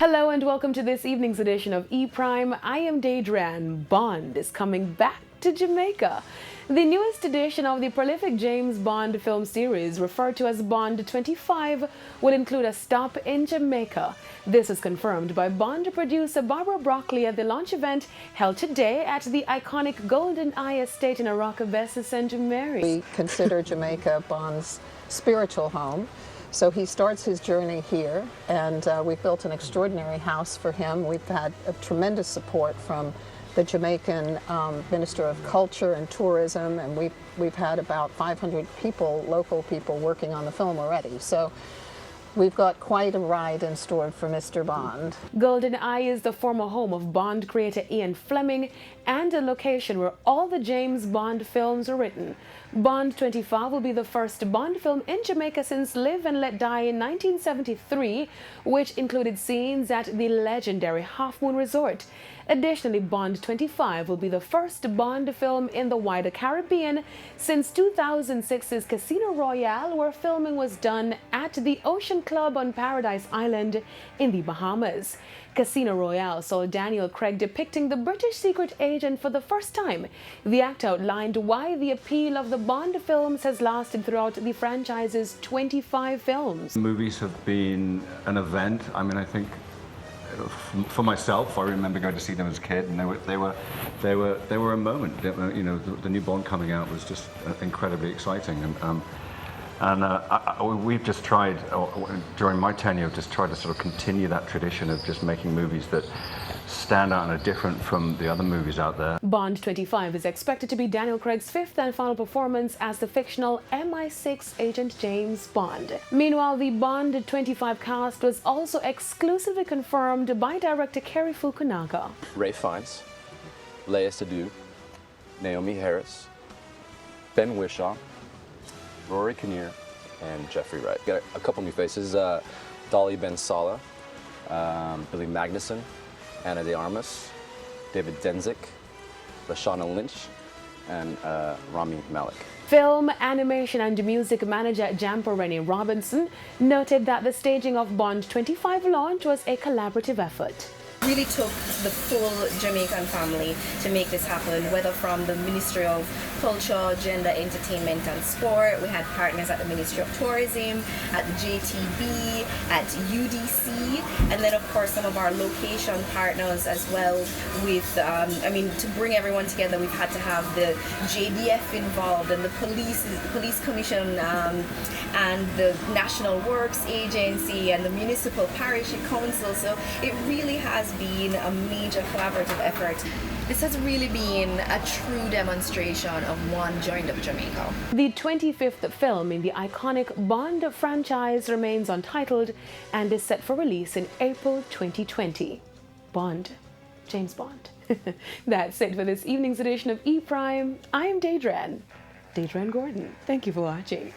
Hello and welcome to this evening's edition of E-Prime. I am Deidran. Bond is coming back to Jamaica. The newest edition of the prolific James Bond film series, referred to as Bond 25, will include a stop in Jamaica. This is confirmed by Bond producer Barbara Broccoli at the launch event held today at the iconic Golden Eye Estate in Araka, St. Mary. We consider Jamaica Bond's spiritual home. So he starts his journey here, and we've built an extraordinary house for him. We've had a tremendous support from the Jamaican Minister of Culture and Tourism, and we've had about 500 people, local people, working on the film already. So we've got quite a ride in store for Mr. Bond. Golden Eye is the former home of Bond creator Ian Fleming and a location where all the James Bond films are written. Bond 25 will be the first Bond film in Jamaica since Live and Let Die in 1973, which included scenes at the legendary Half Moon Resort. Additionally, Bond 25 will be the first Bond film in the wider Caribbean since 2006's Casino Royale, where filming was done at the Ocean Club on Paradise Island in the Bahamas. Casino Royale saw Daniel Craig depicting the British secret agent for the first time. The actor outlined why the appeal of the Bond films has lasted throughout the franchise's 25 films. Movies have been an event. I mean, I think for myself, I remember going to see them as a kid, and they were a moment. You know, the new Bond coming out was just incredibly exciting, and we've just tried, during my tenure, just tried to sort of continue that tradition of just making movies that stand out and are different from the other movies out there. Bond 25 is expected to be Daniel Craig's fifth and final performance as the fictional MI6 agent James Bond. Meanwhile, the Bond 25 cast was also exclusively confirmed by director Cary Fukunaga. Ray Fiennes, Léa Seydoux, Naomi Harris, Ben Whishaw, Rory Kinnear, and Jeffrey Wright. Got a couple new faces, Dolly Ben Sala, Billy Magnuson, Anna de Armas, David Denzik, Lashana Lynch, and Rami Malek. Film, animation and music manager Jamper Rennie Robinson noted that the staging of Bond 25 launch was a collaborative effort. Really took the full Jamaican family to make this happen, whether from the Ministry of Culture, Gender, Entertainment and Sport. We had partners at the Ministry of Tourism, at the JTB, at UDC, and then of course some of our location partners as well with, to bring everyone together, we've had to have the JDF involved and the police commission and the National Works Agency and the Municipal Parish Council. So it really has been a major collaborative effort. This has really been a true demonstration of one joined up Jamaica. The 25th film in the iconic Bond franchise remains untitled and is set for release in April 2020. Bond, James Bond. That's it for this evening's edition of E-Prime. I am Deidran Gordon. Thank you for watching.